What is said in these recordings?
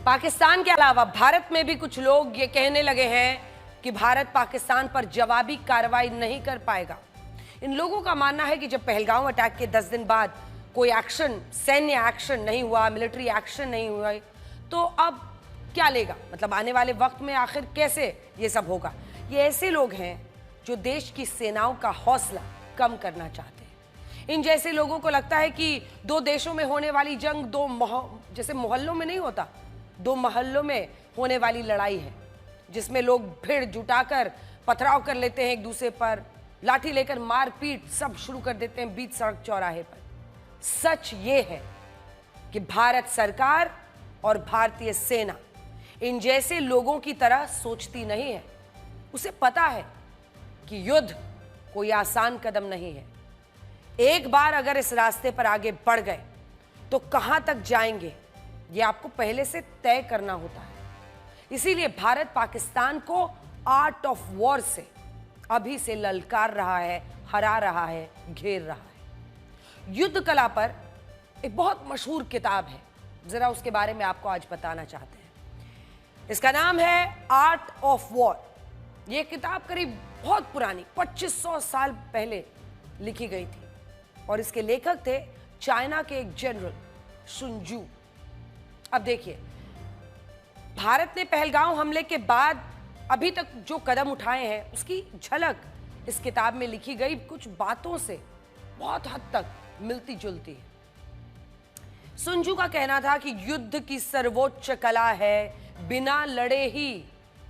पाकिस्तान के अलावा भारत में भी कुछ लोग ये कहने लगे हैं कि भारत पाकिस्तान पर जवाबी कार्रवाई नहीं कर पाएगा। इन लोगों का मानना है कि जब पहलगाम अटैक के 10 दिन बाद कोई एक्शन, सैन्य एक्शन नहीं हुआ, मिलिट्री एक्शन नहीं हुआ, तो अब क्या लेगा, मतलब आने वाले वक्त में आखिर कैसे ये सब होगा। ये ऐसे लोग हैं जो देश की सेनाओं का हौसला कम करना चाहते हैं। इन जैसे लोगों को लगता है कि दो देशों में होने वाली जंग जैसे मोहल्लों में नहीं होता, 2 मोहल्लों में होने वाली लड़ाई है, जिसमें लोग भीड़ जुटाकर पथराव कर लेते हैं एक दूसरे पर, लाठी लेकर मारपीट सब शुरू कर देते हैं बीच सड़क चौराहे पर। सच ये है कि भारत सरकार और भारतीय सेना इन जैसे लोगों की तरह सोचती नहीं है। उसे पता है कि युद्ध कोई आसान कदम नहीं है। एक बार अगर इस रास्ते पर आगे बढ़ गए तो कहां तक जाएंगे ये आपको पहले से तय करना होता है। इसीलिए भारत पाकिस्तान को आर्ट ऑफ वॉर से अभी से ललकार रहा है, हरा रहा है, घेर रहा है। युद्ध कला पर एक बहुत मशहूर किताब है, जरा उसके बारे में आपको आज बताना चाहते हैं। इसका नाम है आर्ट ऑफ वॉर। यह किताब करीब बहुत पुरानी 2500 साल पहले लिखी गई थी और इसके लेखक थे चाइना के एक जनरल सुन त्सु। अब देखिए, भारत ने पहलगाम हमले के बाद अभी तक जो कदम उठाए हैं उसकी झलक इस किताब में लिखी गई कुछ बातों से बहुत हद तक मिलती जुलती है। सुन त्सु का कहना था कि युद्ध की सर्वोच्च कला है बिना लड़े ही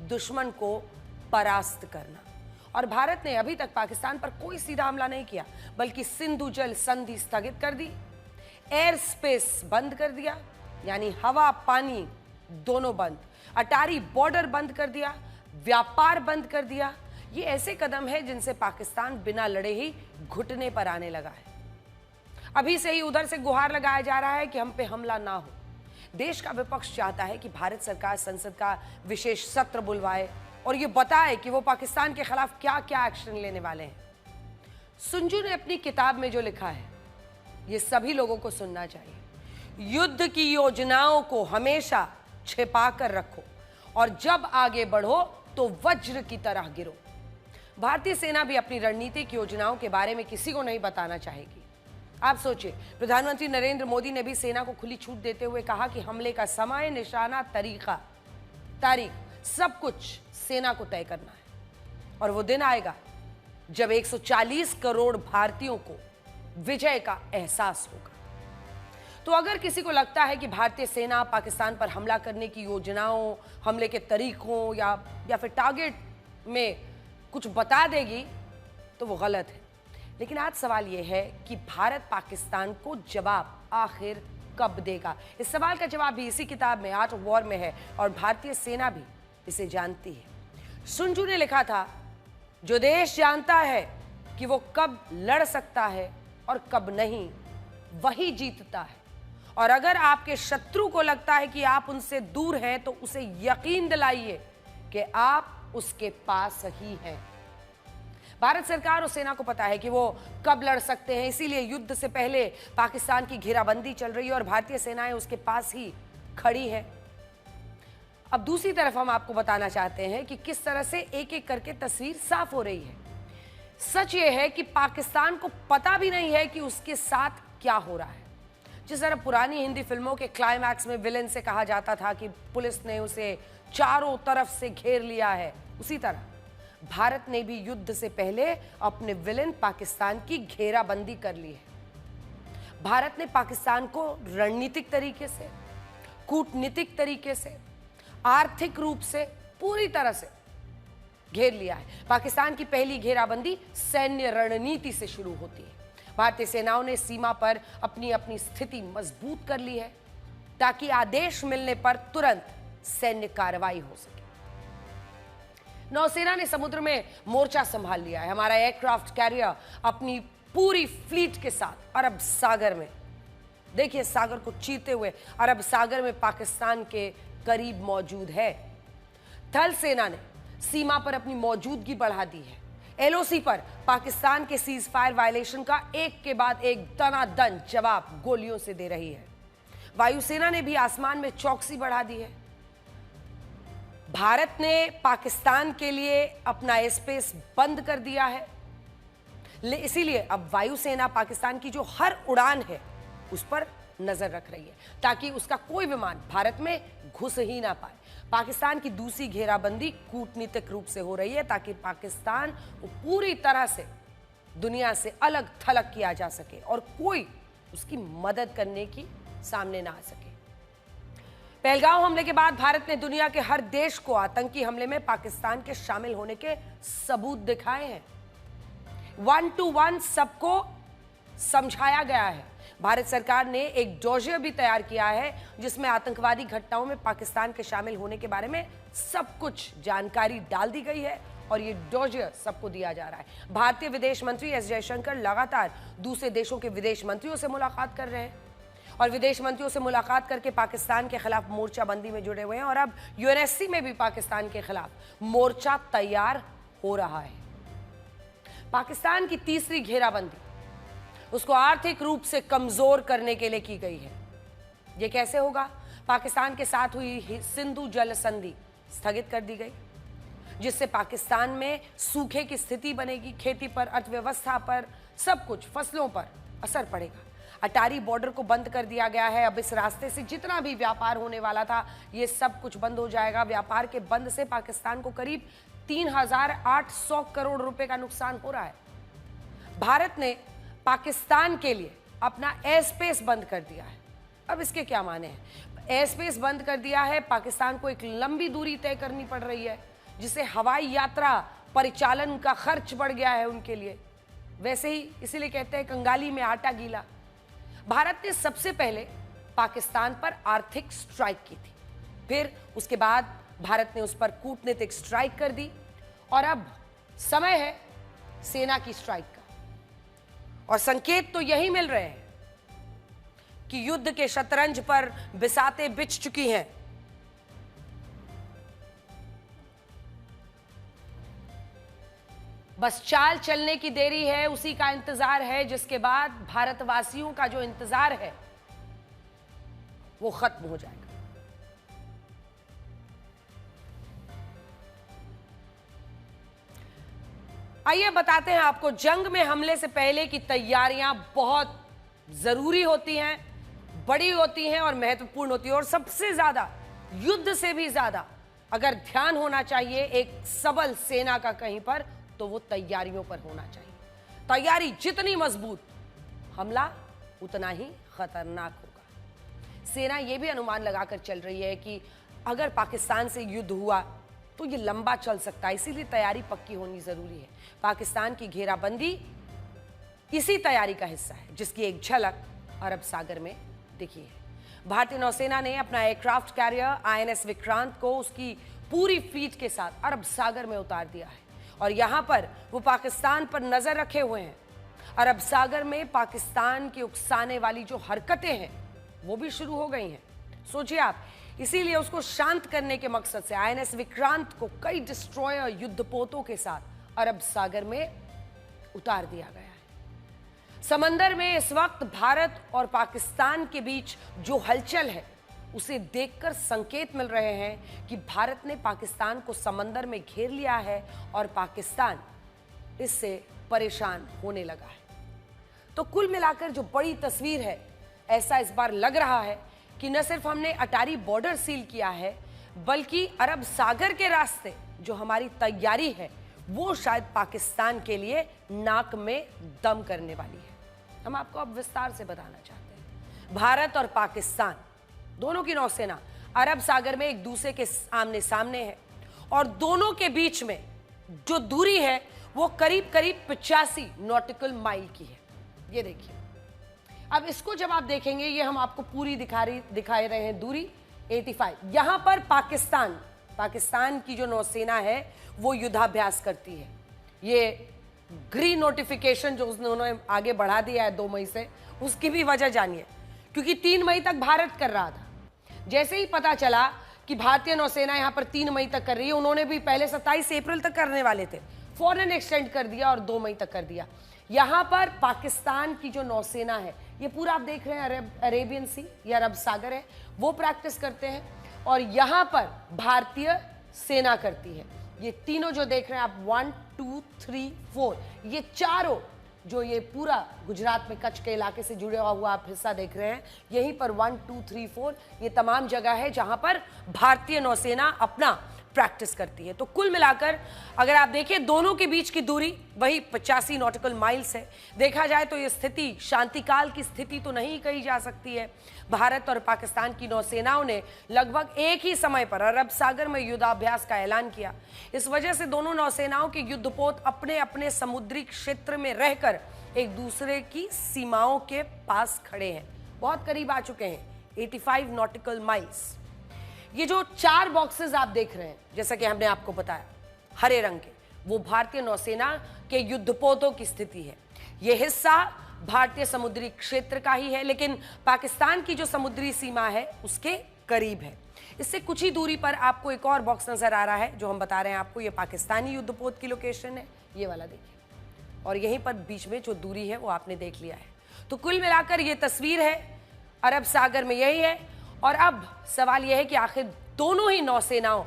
दुश्मन को परास्त करना। और भारत ने अभी तक पाकिस्तान पर कोई सीधा हमला नहीं किया, बल्कि सिंधु जल संधि स्थगित कर दी, एयर स्पेस बंद कर दिया, यानी हवा पानी दोनों बंद, अटारी बॉर्डर बंद कर दिया, व्यापार बंद कर दिया। ये ऐसे कदम है जिनसे पाकिस्तान बिना लड़े ही घुटने पर आने लगा है। अभी से ही उधर से गुहार लगाया जा रहा है कि हम पे हमला ना हो। देश का विपक्ष चाहता है कि भारत सरकार संसद का विशेष सत्र बुलवाए और ये बताए कि वो पाकिस्तान के खिलाफ क्या क्या एक्शन लेने वाले हैं। सुन त्सु ने अपनी किताब में जो लिखा है ये सभी लोगों को सुनना चाहिए। युद्ध की योजनाओं को हमेशा छिपा कर रखो और जब आगे बढ़ो तो वज्र की तरह गिरो। भारतीय सेना भी अपनी रणनीतिक योजनाओं के बारे में किसी को नहीं बताना चाहेगी। आप सोचिए, प्रधानमंत्री नरेंद्र मोदी ने भी सेना को खुली छूट देते हुए कहा कि हमले का समय, निशाना, तारीख सब कुछ सेना को तय करना है और वो दिन आएगा जब 140 करोड़ भारतीयों को विजय का एहसास होगा। तो अगर किसी को लगता है कि भारतीय सेना पाकिस्तान पर हमला करने की योजनाओं, हमले के तरीकों या फिर टारगेट में कुछ बता देगी तो वो गलत है। लेकिन आज सवाल यह है कि भारत पाकिस्तान को जवाब आखिर कब देगा। इस सवाल का जवाब भी इसी किताब में आर्ट ऑफ वॉर में है और भारतीय सेना भी इसे जानती है। सुन त्सु ने लिखा था, जो देश जानता है कि वो कब लड़ सकता है और कब नहीं, वही जीतता है। और अगर आपके शत्रु को लगता है कि आप उनसे दूर हैं तो उसे यकीन दिलाइए कि आप उसके पास ही हैं। भारत सरकार और सेना को पता है कि वो कब लड़ सकते हैं, इसीलिए युद्ध से पहले पाकिस्तान की घेराबंदी चल रही है और भारतीय सेनाएं उसके पास ही खड़ी हैं। अब दूसरी तरफ हम आपको बताना चाहते हैं कि किस तरह से एक एक करके तस्वीर साफ हो रही है। सच ये है कि पाकिस्तान को पता भी नहीं है कि उसके साथ क्या हो रहा है। जिस तरह पुरानी हिंदी फिल्मों के क्लाइमैक्स में विलेन से कहा जाता था कि पुलिस ने उसे चारों तरफ से घेर लिया है, उसी तरह भारत ने भी युद्ध से पहले अपने विलेन पाकिस्तान की घेराबंदी कर ली है। भारत ने पाकिस्तान को रणनीतिक तरीके से, कूटनीतिक तरीके से, आर्थिक रूप से पूरी तरह से घेर लिया है। पाकिस्तान की पहली घेराबंदी सैन्य रणनीति से शुरू होती है। भारतीय सेनाओं ने सीमा पर अपनी अपनी स्थिति मजबूत कर ली है ताकि आदेश मिलने पर तुरंत सैन्य कार्रवाई हो सके। नौसेना ने समुद्र में मोर्चा संभाल लिया है। हमारा एयरक्राफ्ट कैरियर अपनी पूरी फ्लीट के साथ अरब सागर में, देखिए सागर को चीरते हुए अरब सागर में पाकिस्तान के करीब मौजूद है। थल सेना ने सीमा पर अपनी मौजूदगी बढ़ा दी है। एलओसी पर पाकिस्तान के सीज फायर वायलेशन का एक के बाद एक दनादन जवाब गोलियों से दे रही है। वायुसेना ने भी आसमान में चौकसी बढ़ा दी है। भारत ने पाकिस्तान के लिए अपना एयर स्पेस बंद कर दिया है। इसीलिए अब वायुसेना पाकिस्तान की जो हर उड़ान है उस पर नजर रख रही है ताकि उसका कोई विमान भारत में घुस ही ना पाए। पाकिस्तान की दूसरी घेराबंदी कूटनीतिक रूप से हो रही है ताकि पाकिस्तान को पूरी तरह से दुनिया से अलग थलग किया जा सके और कोई उसकी मदद करने की सामने ना आ सके। पहलगाम हमले के बाद भारत ने दुनिया के हर देश को आतंकी हमले में पाकिस्तान के शामिल होने के सबूत दिखाए हैं। 1 to 1 सबको समझाया गया है। भारत सरकार ने एक डोजियर भी तैयार किया है जिसमें आतंकवादी घटनाओं में पाकिस्तान के शामिल होने के बारे में सब कुछ जानकारी डाल दी गई है और ये डोजियर सबको दिया जा रहा है। भारतीय विदेश मंत्री एस जयशंकर लगातार दूसरे देशों के विदेश मंत्रियों से मुलाकात कर रहे हैं और विदेश मंत्रियों से मुलाकात करके पाकिस्तान के खिलाफ मोर्चाबंदी में जुड़े हुए हैं और अब यूएनएससी में भी पाकिस्तान के खिलाफ मोर्चा तैयार हो रहा है। पाकिस्तान की तीसरी घेराबंदी उसको आर्थिक रूप से कमजोर करने के लिए की गई है। यह कैसे होगा? पाकिस्तान के साथ हुई सिंधु जल संधि स्थगित कर दी गई जिससे पाकिस्तान में सूखे की स्थिति बनेगी, खेती पर, अर्थव्यवस्था पर, सब कुछ, फसलों पर असर पड़ेगा। अटारी बॉर्डर को बंद कर दिया गया है। अब इस रास्ते से जितना भी व्यापार होने वाला था ये सब कुछ बंद हो जाएगा। व्यापार के बंद से पाकिस्तान को करीब 3,800 करोड़ रुपए का नुकसान हो रहा है। भारत ने पाकिस्तान के लिए अपना एयर स्पेस बंद कर दिया है। अब इसके क्या माने हैं? एयर स्पेस बंद कर दिया है, पाकिस्तान को एक लंबी दूरी तय करनी पड़ रही है जिससे हवाई यात्रा परिचालन का खर्च बढ़ गया है उनके लिए। वैसे ही इसीलिए कहते हैं कंगाली में आटा गीला। भारत ने सबसे पहले पाकिस्तान पर आर्थिक स्ट्राइक की थी, फिर उसके बाद भारत ने उस पर कूटनीतिक स्ट्राइक कर दी और अब समय है सेना की स्ट्राइक का। और संकेत तो यही मिल रहे हैं कि युद्ध के शतरंज पर बिसातें बिछ चुकी हैं। बस चाल चलने की देरी है, उसी का इंतजार है जिसके बाद भारतवासियों का जो इंतजार है वो खत्म हो जाएगा। आइए बताते हैं आपको, जंग में हमले से पहले की तैयारियां बहुत जरूरी होती हैं, बड़ी होती हैं और महत्वपूर्ण होती है। और सबसे ज्यादा, युद्ध से भी ज्यादा अगर ध्यान होना चाहिए एक सबल सेना का कहीं पर तो वो तैयारियों पर होना चाहिए। तैयारी जितनी मजबूत, हमला उतना ही खतरनाक होगा। सेना ये भी अनुमान लगाकर चल रही है कि अगर पाकिस्तान से युद्ध हुआ तो ये लंबा चल सकता है, इसीलिए तैयारी पक्की होनी जरूरी है। पाकिस्तान की घेराबंदी इसी तैयारी का हिस्सा है जिसकी एक झलक अरब सागर में दिखी है। भारतीय नौसेना ने अपना एयरक्राफ्ट कैरियर आईएनएस विक्रांत को उसकी पूरी फ्लीट के साथ अरब सागर में उतार दिया है और यहां पर वो पाकिस्तान पर नजर रखे हुए हैं। अरब सागर में पाकिस्तान की उकसाने वाली जो हरकतें हैं वो भी शुरू हो गई हैं। सोचिए आप, इसीलिए उसको शांत करने के मकसद से आईएनएस विक्रांत को कई डिस्ट्रॉयर युद्धपोतों के साथ अरब सागर में उतार दिया गया है। समंदर में इस वक्त भारत और पाकिस्तान के बीच जो हलचल है उसे देखकर संकेत मिल रहे हैं कि भारत ने पाकिस्तान को समंदर में घेर लिया है और पाकिस्तान इससे परेशान होने लगा है। तो कुल मिलाकर जो बड़ी तस्वीर है, ऐसा इस बार लग रहा है कि न सिर्फ हमने अटारी बॉर्डर सील किया है बल्कि अरब सागर के रास्ते जो हमारी तैयारी है वो शायद पाकिस्तान के लिए नाक में दम करने वाली है। हम आपको अब विस्तार से बताना चाहते हैं। भारत और पाकिस्तान दोनों की नौसेना अरब सागर में एक दूसरे के आमने सामने है और दोनों के बीच में जो दूरी है वो करीब करीब 85 नॉटिकल माइल की है। ये देखिए, अब इसको जब आप देखेंगे, ये हम आपको पूरी दिखा रहे हैं दूरी 85। यहां पर पाकिस्तान की जो नौसेना है वो युद्धाभ्यास करती है। ये ग्रीन नोटिफिकेशन जो उन्होंने आगे बढ़ा दिया है 2 मई से, उसकी भी वजह जानिए, क्योंकि 3 मई तक भारत कर रहा था। जैसे ही पता चला कि भारतीय नौसेना यहां पर 3 मई तक कर रही है, उन्होंने भी पहले 27 अप्रैल तक करने वाले थे, फौरन एक्सटेंड कर दिया और 2 मई तक कर दिया। यहां पर पाकिस्तान की जो नौसेना है, ये पूरा आप देख रहे हैं अरेबियन सी या अरब सागर है, वो प्रैक्टिस करते हैं और यहां पर भारतीय सेना करती है। ये तीनों जो देख रहे हैं आप 1 2 3 4, ये चारों जो ये पूरा गुजरात में कच्छ के इलाके से जुड़े हुआ आप हिस्सा देख रहे हैं, यहीं पर 1 2 3 4 ये तमाम जगह है जहां पर भारतीय नौसेना अपना प्रैक्टिस करती है। तो कुल मिलाकर अगर आप देखिए दोनों के बीच की दूरी वही 85 नॉटिकल माइल्स है। देखा जाए तो ये स्थिति शांतिकाल की स्थिति तो नहीं कही जा सकती है। भारत और पाकिस्तान की नौसेनाओं ने लगभग एक ही समय पर अरब सागर में युद्धाभ्यास का ऐलान किया। इस वजह से दोनों नौसेनाओं के युद्धपोत अपने अपने समुद्री क्षेत्र में रहकर एक दूसरे की सीमाओं के पास खड़े हैं, बहुत करीब आ चुके हैं, 85 नॉटिकल माइल्स। ये जो 4 बॉक्सेस आप देख रहे हैं, जैसा कि हमने आपको बताया हरे रंग के, वो भारतीय नौसेना के युद्धपोतों की स्थिति है। ये हिस्सा भारतीय समुद्री क्षेत्र का ही है, लेकिन पाकिस्तान की जो समुद्री सीमा है उसके करीब है। इससे कुछ ही दूरी पर आपको एक और बॉक्स नजर आ रहा है जो हम बता रहे हैं आपको। ये पाकिस्तानी युद्धपोत की लोकेशन है, ये वाला देखिए, और यहीं पर बीच में जो दूरी है वो आपने देख लिया है। तो कुल मिलाकर ये तस्वीर है अरब सागर में, यही है। और अब सवाल यह है कि आखिर दोनों ही नौसेनाओं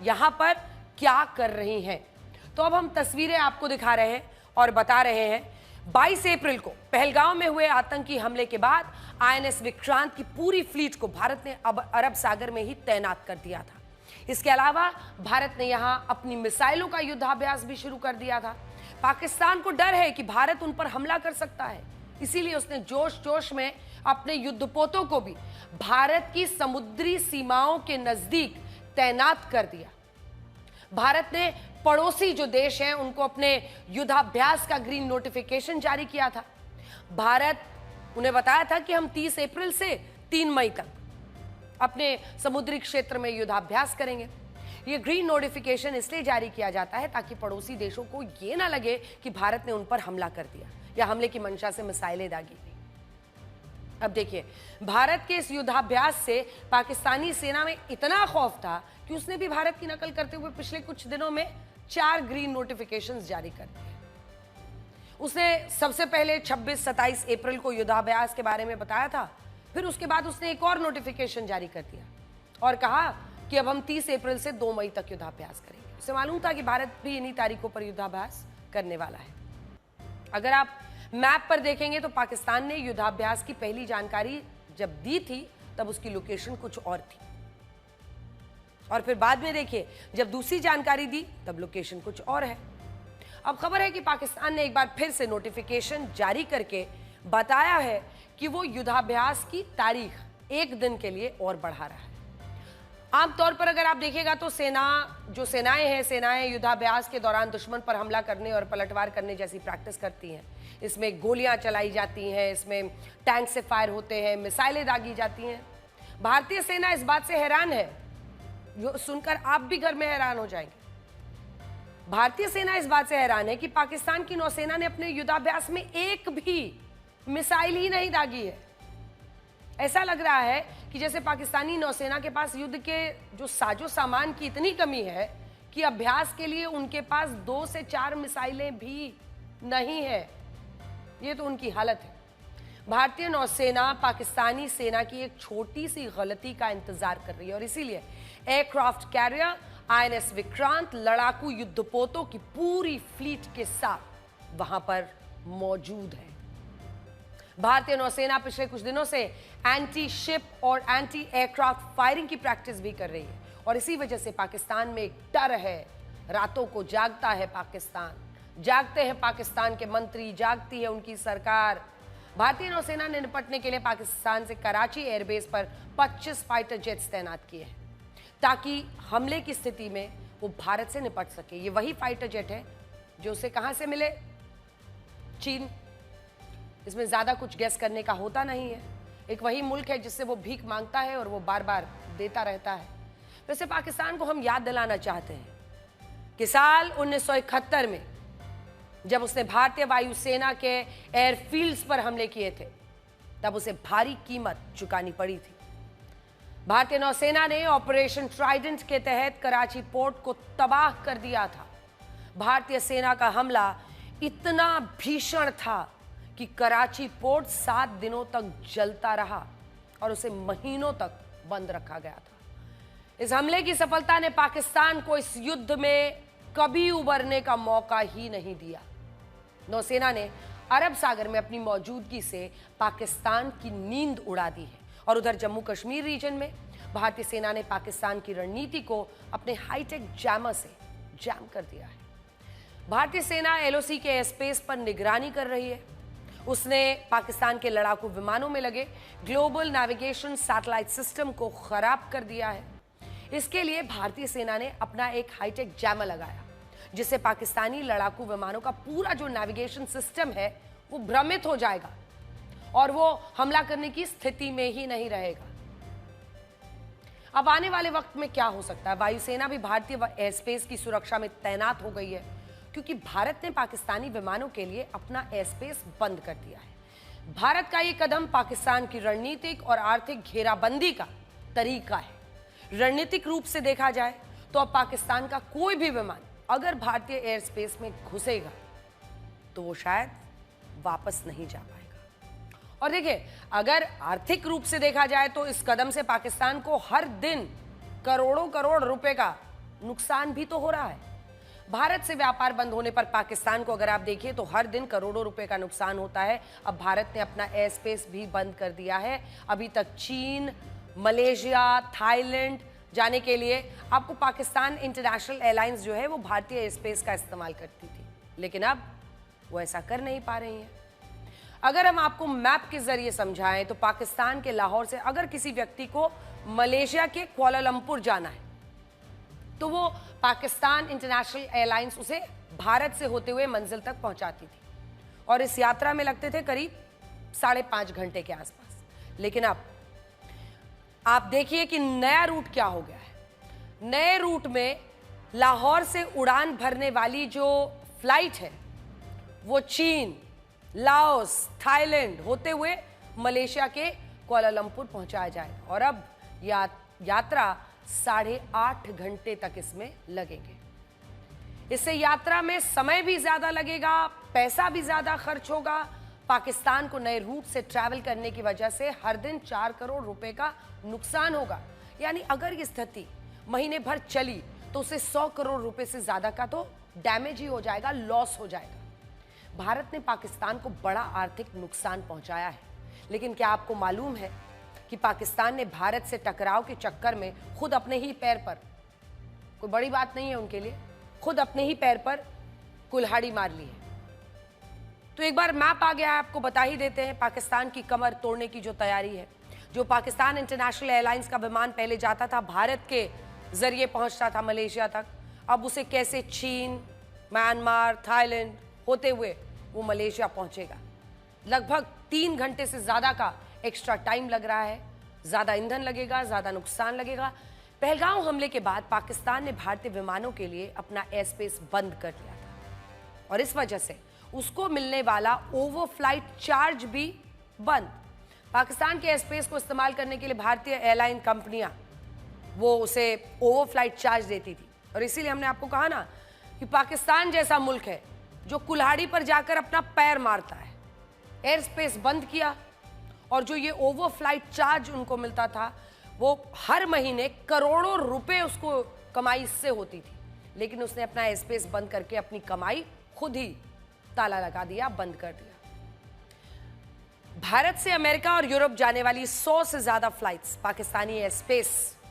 यहां पर क्या कर रही हैं। तो अब हम तस्वीरें आपको दिखा रहे हैं और बता रहे हैं 22 अप्रैल को पहलगांव में हुए आतंकी हमले के बाद आईएनएस विक्रांत की पूरी फ्लीट को भारत ने अब अरब सागर में ही तैनात कर दिया था। इसके अलावा भारत ने यहां अपनी मिसाइलों का युद्धाभ्यास भी शुरू कर दिया था। पाकिस्तान को डर है कि भारत उन पर हमला कर सकता है, इसीलिए उसने जोश जोश में अपने युद्धपोतों को भी भारत की समुद्री सीमाओं के नजदीक तैनात कर दिया। भारत ने पड़ोसी जो देश हैं उनको अपने युद्धाभ्यास का ग्रीन नोटिफिकेशन जारी किया था। भारत उन्हें बताया था कि हम 30 अप्रैल से 3 मई तक अपने समुद्री क्षेत्र में युद्धाभ्यास करेंगे। ये ग्रीन नोटिफिकेशन इसलिए जारी किया जाता है ताकि पड़ोसी देशों को यह ना लगे कि भारत ने उन पर हमला कर दिया या हमले की मंशा से मिसाइलें दागी गई। अब देखिए, भारत के इस युद्धाभ्यास से पाकिस्तानी सेना में इतना खौफ था कि उसने भी भारत की नकल करते हुए पिछले कुछ दिनों में 4 ग्रीन नोटिफिकेशंस जारी कर दिए। उसने सबसे पहले 26-27 अप्रैल को युद्धाभ्यास के बारे में बताया था, फिर उसके बाद उसने एक और नोटिफिकेशन जारी कर दिया और कहा कि अब हम 30 अप्रैल से 2 मई तक युद्धाभ्यास करेंगे। उसे मालूम था कि भारत भी इन्हीं तारीखों पर युद्धाभ्यास करने वाला है। अगर आप मैप पर देखेंगे तो पाकिस्तान ने युद्धाभ्यास की पहली जानकारी जब दी थी तब उसकी लोकेशन कुछ और थी, और फिर बाद में देखिए जब दूसरी जानकारी दी तब लोकेशन कुछ और है। अब खबर है कि पाकिस्तान ने एक बार फिर से नोटिफिकेशन जारी करके बताया है कि वो युद्धाभ्यास की तारीख 1 दिन के लिए और बढ़ा रहा है। आमतौर पर अगर आप देखिएगा तो सेनाएं युद्धाभ्यास के दौरान दुश्मन पर हमला करने और पलटवार करने जैसी प्रैक्टिस करती हैं। इसमें गोलियां चलाई जाती हैं, इसमें टैंक से फायर होते हैं, मिसाइलें दागी जाती हैं। भारतीय सेना इस बात से हैरान है, जो सुनकर आप भी घर में हैरान हो जाएंगे। भारतीय सेना इस बात से हैरान है कि पाकिस्तान की नौसेना ने अपने युद्धाभ्यास में एक भी मिसाइल ही नहीं दागी है। ऐसा लग रहा है कि जैसे पाकिस्तानी नौसेना के पास युद्ध के जो साजो सामान की इतनी कमी है कि अभ्यास के लिए उनके पास 2 से 4 मिसाइलें भी नहीं है। ये तो उनकी हालत है। भारतीय नौसेना पाकिस्तानी सेना की एक छोटी सी गलती का इंतजार कर रही है और इसीलिए एयरक्राफ्ट कैरियर आईएनएस विक्रांत लड़ाकू युद्धपोतों की पूरी फ्लीट के साथ वहां पर मौजूद है। भारतीय नौसेना पिछले कुछ दिनों से एंटी शिप और एंटी एयरक्राफ्ट फायरिंग की प्रैक्टिस भी कर रही है और इसी वजह से पाकिस्तान में एक डर है। रातों को जागता है पाकिस्तान, जागते हैं पाकिस्तान के मंत्री, जागती है उनकी सरकार। भारतीय नौसेना ने निपटने के लिए पाकिस्तान से कराची एयरबेस पर 25 फाइटर जेट्स तैनात किए हैं ताकि हमले की स्थिति में वो भारत से निपट सके। ये वही फाइटर जेट है जो उसे कहां से मिले? चीन। इसमें ज्यादा कुछ गैस करने का होता नहीं है। एक वही मुल्क है जिससे वो भीख मांगता है और वो बार बार देता रहता है। वैसे पाकिस्तान को हम याद दिलाना चाहते हैं कि साल 1971 में जब उसने भारतीय वायुसेना के एयरफील्ड्स पर हमले किए थे तब उसे भारी कीमत चुकानी पड़ी थी। भारतीय नौसेना ने ऑपरेशन ट्राइडेंट के तहत कराची पोर्ट को तबाह कर दिया था। भारतीय सेना का हमला इतना भीषण था कि कराची पोर्ट 7 दिनों तक जलता रहा और उसे महीनों तक बंद रखा गया था। इस हमले की सफलता ने पाकिस्तान को इस युद्ध में कभी उबरने का मौका ही नहीं दिया। नौसेना ने अरब सागर में अपनी मौजूदगी से पाकिस्तान की नींद उड़ा दी है और उधर जम्मू कश्मीर रीजन में भारतीय सेना ने पाकिस्तान की रणनीति को अपने हाईटेक जैमर से जैम कर दिया है। भारतीय सेना एलओसी के एयर स्पेस पर निगरानी कर रही है। उसने पाकिस्तान के लड़ाकू विमानों में लगे ग्लोबल नेविगेशन सैटेलाइट सिस्टम को खराब कर दिया है। इसके लिए भारतीय सेना ने अपना एक हाईटेक जैमर लगाया, जिससे पाकिस्तानी लड़ाकू विमानों का पूरा जो नेविगेशन सिस्टम है वो भ्रमित हो जाएगा और वो हमला करने की स्थिति में ही नहीं रहेगा। अब आने वाले वक्त में क्या हो सकता है? वायुसेना भी भारतीय एयर स्पेस की सुरक्षा में तैनात हो गई है, क्योंकि भारत ने पाकिस्तानी विमानों के लिए अपना एयर स्पेस बंद कर दिया है। भारत का ये कदम पाकिस्तान की रणनीतिक और आर्थिक घेराबंदी का तरीका है। रणनीतिक रूप से देखा जाए तो अब पाकिस्तान का कोई भी विमान अगर भारतीय एयर स्पेस में घुसेगा तो वो शायद वापस नहीं जा पाएगा। और देखिए, अगर आर्थिक रूप से देखा जाए तो इस कदम से पाकिस्तान को हर दिन करोड़ों करोड़ रुपए का नुकसान भी तो हो रहा है। भारत से व्यापार बंद होने पर पाकिस्तान को अगर आप देखिए तो हर दिन करोड़ों रुपए का नुकसान होता है। अब भारत ने अपना एयर स्पेस भी बंद कर दिया है। अभी तक चीन, मलेशिया, थाईलैंड जाने के लिए आपको पाकिस्तान इंटरनेशनल एयरलाइंस जो है वो भारतीय एयर स्पेस का इस्तेमाल करती थी, लेकिन अब वो ऐसा कर नहीं पा रही हैं। अगर हम आपको मैप के जरिए समझाएं तो पाकिस्तान के लाहौर से अगर किसी व्यक्ति को मलेशिया के कुआलालंपुर जाना है तो वो पाकिस्तान इंटरनेशनल एयरलाइंस उसे भारत से होते हुए मंजिल तक पहुंचाती थी और इस यात्रा में लगते थे करीब 5.5 घंटे के आसपास। लेकिन अब आप देखिए कि नया रूट क्या हो गया है। नए रूट में लाहौर से उड़ान भरने वाली जो फ्लाइट है वो चीन, लाओस, थाईलैंड होते हुए मलेशिया के कुआलालंपुर पहुंचाया जाएगा और अब यात्रा 8.5 घंटे तक इसमें लगेंगे। इससे यात्रा में समय भी ज्यादा लगेगा, पैसा भी ज्यादा खर्च होगा। पाकिस्तान को नए रूट से ट्रैवल करने की वजह से हर दिन 4 करोड़ रुपए का नुकसान होगा। यानी अगर ये स्थिति महीने भर चली तो उसे 100 करोड़ रुपए से ज्यादा का तो डैमेज ही हो जाएगा, लॉस हो जाएगा। भारत ने पाकिस्तान को बड़ा आर्थिक नुकसान पहुंचाया है, लेकिन क्या आपको मालूम है कि पाकिस्तान ने भारत से टकराव के चक्कर में खुद अपने ही पैर पर, कोई बड़ी बात नहीं है उनके लिए, खुद अपने ही पैर पर कुल्हाड़ी मार ली है। तो एक बार मैप आ गया है, आपको बता ही देते हैं। पाकिस्तान की कमर तोड़ने की जो तैयारी है, जो पाकिस्तान इंटरनेशनल एयरलाइंस का विमान पहले जाता था भारत के जरिए पहुंचता था मलेशिया तक, अब उसे कैसे चीन, म्यांमार, थाईलैंड होते हुए वो मलेशिया पहुंचेगा। लगभग 3 घंटे से ज्यादा का एक्स्ट्रा टाइम लग रहा है, ज्यादा ईंधन लगेगा, ज्यादा नुकसान लगेगा। पहलगाम हमले के बाद पाकिस्तान ने भारतीय विमानों के लिए अपना एयर स्पेस बंद कर दिया था और इस वजह से उसको मिलने वाला ओवरफ्लाइट चार्ज भी बंद। पाकिस्तान के एयर स्पेस को इस्तेमाल करने के लिए भारतीय एयरलाइन कंपनियां वो उसे ओवरफ्लाइट चार्ज देती थी और इसीलिए हमने आपको कहा ना कि पाकिस्तान जैसा मुल्क है जो कुल्हाड़ी पर जाकर अपना पैर मारता है, एयर स्पेस बंद किया और जो ये ओवरफ्लाइट चार्ज उनको मिलता था वो हर महीने करोड़ों रुपए उसको कमाई इससे होती थी, लेकिन उसने अपना एयर स्पेस बंद करके अपनी कमाई खुद ही ताला लगा दिया, बंद कर दिया। भारत से अमेरिका और यूरोप जाने वाली 100 से ज्यादा फ्लाइट्स पाकिस्तानी एयर स्पेस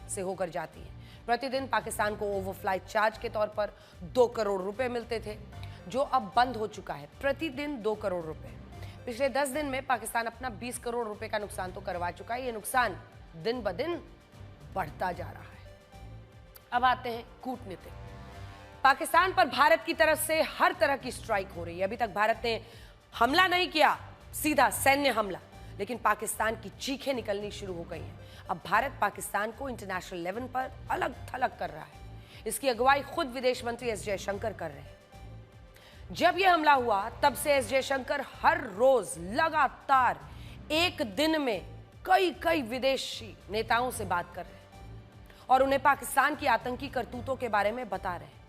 से होकर जाती हैं। प्रतिदिन पाकिस्तान को ओवरफ्लाइट चार्ज के तौर पर 2 करोड़ रुपए मिलते थे, जो अब बंद हो चुका है। प्रतिदिन 2 करोड़ रुपए। पिछले 10 दिन में पाकिस्तान अपना 20 करोड़ रुपए का नुकसान तो करवा चुका है। ये नुकसान दिन ब दिन बढ़ता जा रहा है। अब आते हैं कूटनीतिक। पाकिस्तान पर भारत की तरफ से हर तरह की स्ट्राइक हो रही है। अभी तक भारत ने हमला नहीं किया, सीधा सैन्य हमला, लेकिन पाकिस्तान की चीखें निकलनी शुरू हो गई हैं। अब भारत पाकिस्तान को इंटरनेशनल लेवल पर अलग थलग कर रहा है। इसकी अगुवाई खुद विदेश मंत्री एस जयशंकर कर रहे हैं। जब यह हमला हुआ तब से एस जयशंकर हर रोज लगातार एक दिन में कई विदेशी नेताओं से बात कर रहे हैं और उन्हें पाकिस्तान की आतंकी करतूतों के बारे में बता रहे हैं।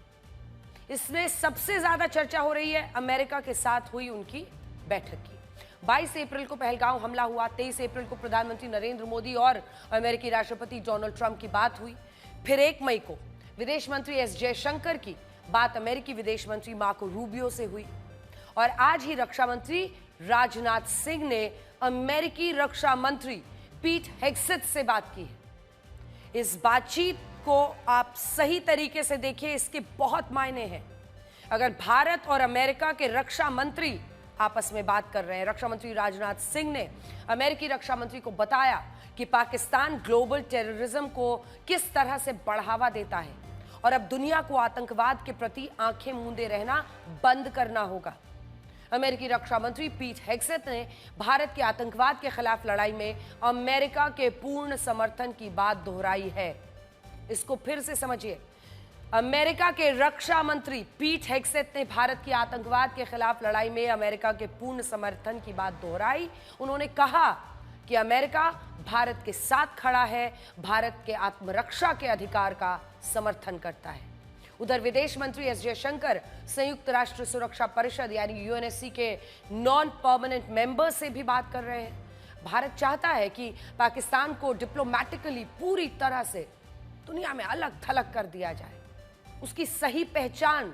इसमें सबसे ज्यादा चर्चा हो रही है अमेरिका के साथ हुई उनकी बैठक की। 22 अप्रैल को पहलगाम हमला हुआ। 23 अप्रैल को प्रधानमंत्री नरेंद्र मोदी और अमेरिकी राष्ट्रपति डोनाल्ड ट्रंप की बात हुई। फिर 1 मई को विदेश मंत्री एस जयशंकर की बात अमेरिकी विदेश मंत्री मार्को रूबियो से हुई और आज ही रक्षा मंत्री राजनाथ सिंह ने अमेरिकी रक्षा मंत्री पीट हेग्सेथ से बात की है। इस बातचीत को आप सही तरीके से देखिए, इसके बहुत मायने हैं। अगर भारत और अमेरिका के रक्षा मंत्री आपस में बात कर रहे हैं, रक्षा मंत्री राजनाथ सिंह ने अमेरिकी रक्षा मंत्री को बताया कि पाकिस्तान ग्लोबल टेररिज्म को किस तरह से बढ़ावा देता है और अब दुनिया को आतंकवाद के प्रति आंखें मूंदे रहना बंद करना होगा। अमेरिकी रक्षा मंत्री पीट हेग्सेथ ने भारत के आतंकवाद के खिलाफ लड़ाई में अमेरिका के पूर्ण समर्थन की बात दोहराई है। इसको फिर से समझिए, अमेरिका के रक्षा मंत्री पीट हेग्सेथ ने भारत की आतंकवाद के खिलाफ लड़ाई में अमेरिका के पूर्ण समर्थन की बात दोहराई। उन्होंने कहा कि अमेरिका भारत के साथ खड़ा है, भारत के आत्मरक्षा के अधिकार का समर्थन करता है। उधर विदेश मंत्री एस जयशंकर संयुक्त राष्ट्र सुरक्षा परिषद यानी यूएनएससी के नॉन परमानेंट मेंबर से भी बात कर रहे हैं। भारत चाहता है कि पाकिस्तान को डिप्लोमैटिकली पूरी तरह से दुनिया में अलग थलग कर दिया जाए, उसकी सही पहचान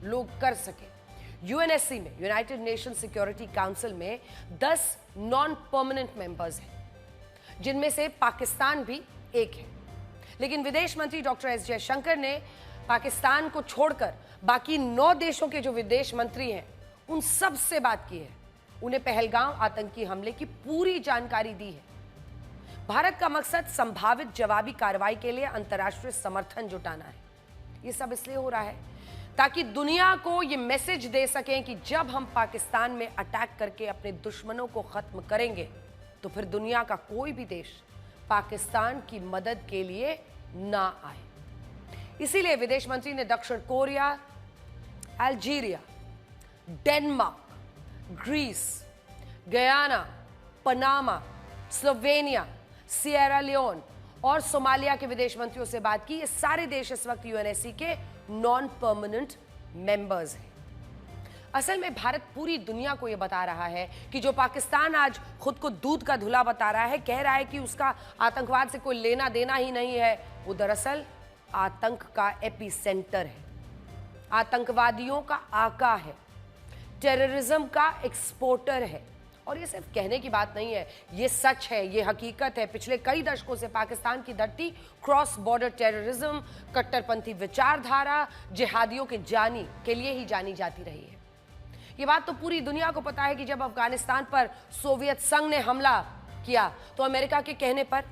लोग कर सके। यूएनएससी में, यूनाइटेड नेशन सिक्योरिटी काउंसिल में 10 नॉन परमानेंट मेंबर्स हैं, जिनमें से पाकिस्तान भी एक है। लेकिन विदेश मंत्री डॉक्टर एस जयशंकर ने पाकिस्तान को छोड़कर बाकी 9 देशों के जो विदेश मंत्री हैं उन सब से बात की है, उन्हें पहलगाम आतंकी हमले की पूरी जानकारी दी है। भारत का मकसद संभावित जवाबी कार्रवाई के लिए अंतर्राष्ट्रीय समर्थन जुटाना है। ये सब इसलिए हो रहा है ताकि दुनिया को ये मैसेज दे सकें कि जब हम पाकिस्तान में अटैक करके अपने दुश्मनों को खत्म करेंगे तो फिर दुनिया का कोई भी देश पाकिस्तान की मदद के लिए ना आए। इसीलिए विदेश मंत्री ने दक्षिण Korea, Algeria, Denmark, Greece, Guyana, Panama, Slovenia, Sierra Leone और सोमालिया के विदेश मंत्रियों से बात की। ये सारे देश इस वक्त यूएनएससी के नॉन परमानेंट मेंबर्स हैं। असल में भारत पूरी दुनिया को यह बता रहा है कि जो पाकिस्तान आज खुद को दूध का धुला बता रहा है, कह रहा है कि उसका आतंकवाद से कोई लेना देना ही नहीं है, वो दरअसल आतंक का एपिसेंटर है, आतंकवादियों का आका है, टेररिज्म का एक्सपोर्टर है। और ये सिर्फ कहने की बात नहीं है, ये सच है, ये हकीकत है। पिछले कई दशकों से पाकिस्तान की धरती क्रॉस बॉर्डर टेररिज्म, कट्टरपंथी विचारधारा, जिहादियों के लिए ही जानी जाती रही है। ये बात तो पूरी दुनिया को पता है कि जब अफगानिस्तान पर सोवियत संघ ने हमला किया तो अमेरिका के कहने पर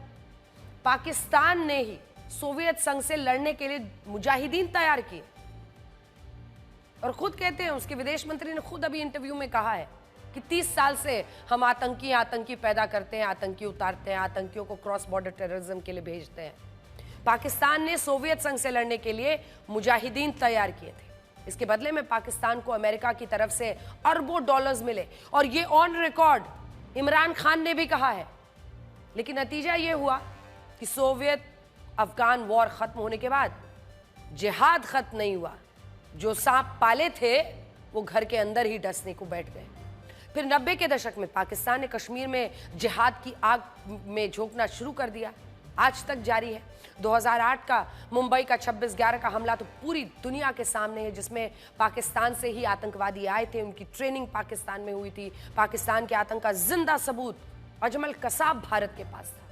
पाकिस्तान ने ही सोवियत संघ से लड़ने के लिए मुजाहिदीन तैयार किए। और खुद कहते हैं, उसके विदेश मंत्री ने खुद अभी इंटरव्यू में कहा है कि 30 साल से हम आतंकी पैदा करते हैं, आतंकी उतारते हैं, आतंकियों को क्रॉस बॉर्डर टेररिज्म के लिए भेजते हैं। पाकिस्तान ने सोवियत संघ से लड़ने के लिए मुजाहिदीन तैयार किए थे। इसके बदले में पाकिस्तान को अमेरिका की तरफ से अरबों डॉलर्स मिले और ये ऑन रिकॉर्ड इमरान खान ने भी कहा है। लेकिन नतीजा ये हुआ कि सोवियत अफगान वॉर खत्म होने के बाद जिहाद खत्म नहीं हुआ। जो सांप पाले थे वो घर के अंदर ही डसने को बैठ गए। फिर 90 के दशक में पाकिस्तान ने कश्मीर में जिहाद की आग में झोंकना शुरू कर दिया, आज तक जारी है। 2008 का मुंबई का 26/11 का हमला तो पूरी दुनिया के सामने है, जिसमें पाकिस्तान से ही आतंकवादी आए थे, उनकी ट्रेनिंग पाकिस्तान में हुई थी। पाकिस्तान के आतंक का जिंदा सबूत अजमल कसाब भारत के पास था।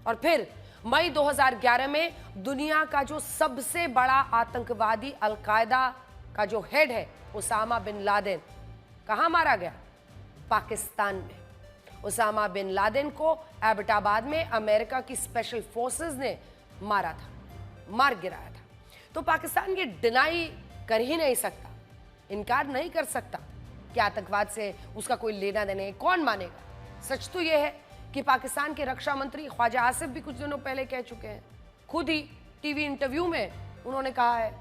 और फिर मई 2011 में दुनिया का जो सबसे बड़ा आतंकवादी अलकायदा का जो हेड है उसामा बिन लादेन कहां मारा गया? पाकिस्तान में। उसामा बिन लादेन को एबटाबाद में अमेरिका की स्पेशल फोर्सेस ने मारा था, मार गिराया था। तो पाकिस्तान ये डिनाई कर ही नहीं सकता, इनकार नहीं कर सकता कि आतंकवाद से उसका कोई लेना देना है। कौन मानेगा? सच तो यह है कि पाकिस्तान के रक्षा मंत्री ख्वाजा आसिफ भी कुछ दिनों पहले कह चुके हैं, खुद ही टीवी इंटरव्यू में उन्होंने कहा है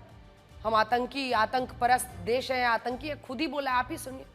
हम आतंक परस्त देश हैं, आतंकी है, खुद ही बोला, आप ही सुनिए।